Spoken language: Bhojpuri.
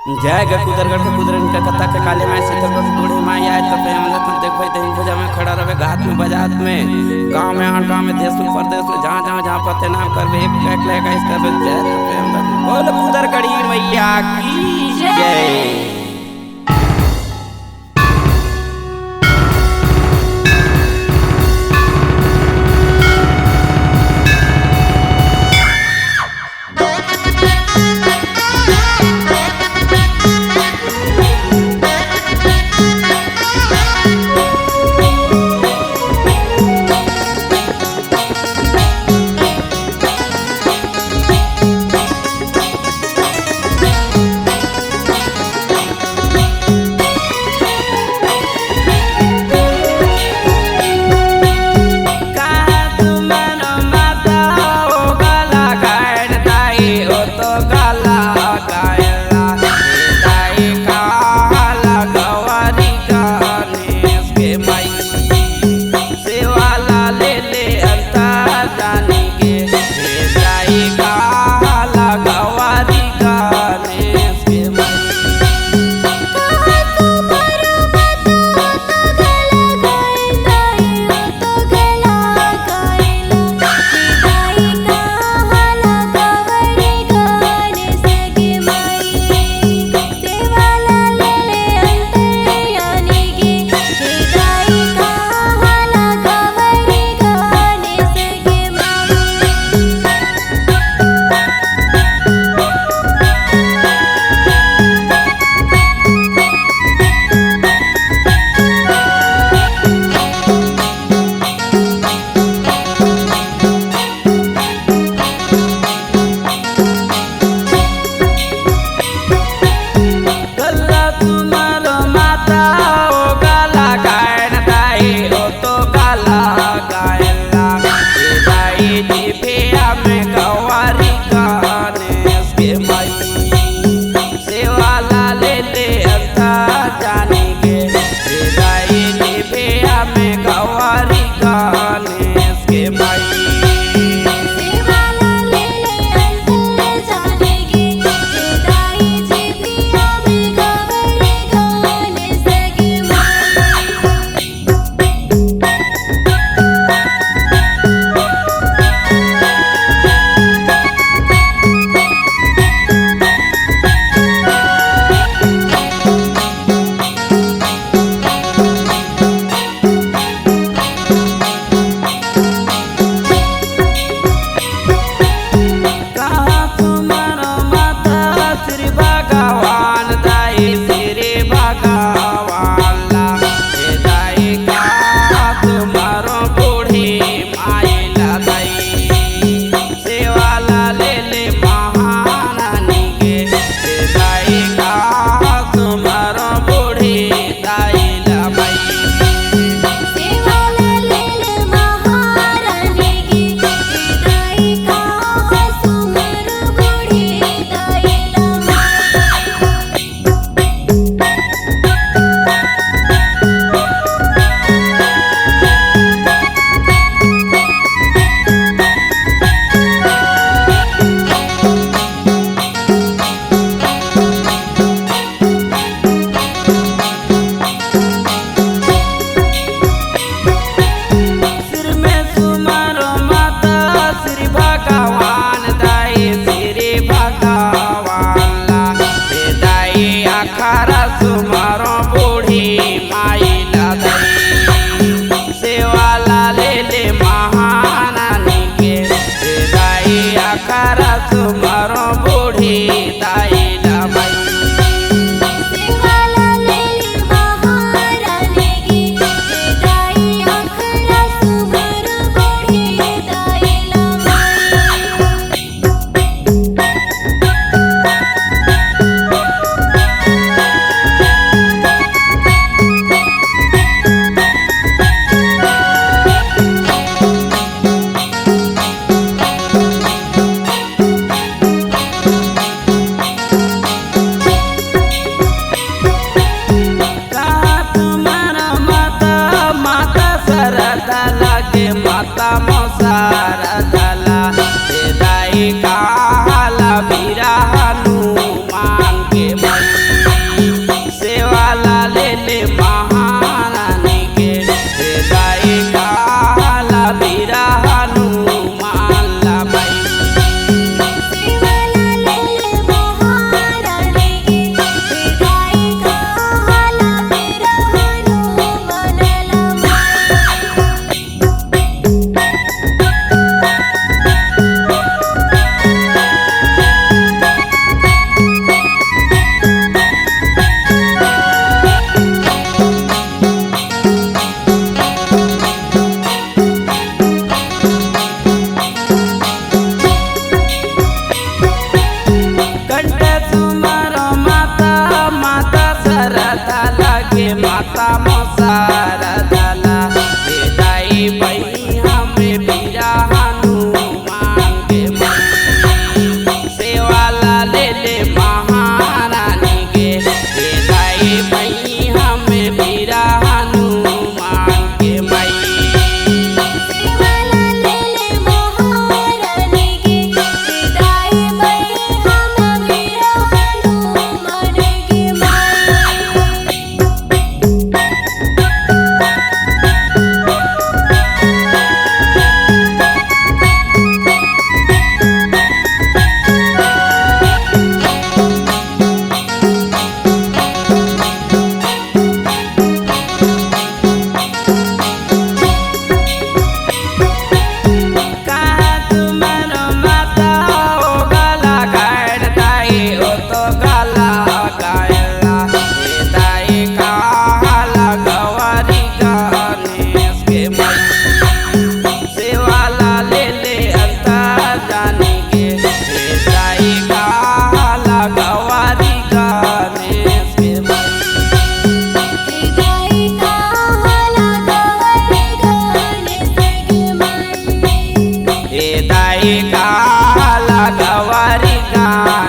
जय ग कुदरगढ़ के कुदरन के कत्ता के काले माय सीतगढ़ बूढ़े माय आए तो पे हमला तुम देख भाई दिन भुजा में खड़ा रहे घाट में बाजात में गांव में हर गांव में देश में प्रदेश में जहां पते नाम करबे एक लेगा इसका जय तो पे हमला बोल कुदरगढ़ी मैया की जय। गायला हे दाई काला गवारी गणेश के माई सेवाला ले ले अंतर जाने के हे दाई काला गवारी गणेश के माई हे दाई काला गवारी गणेश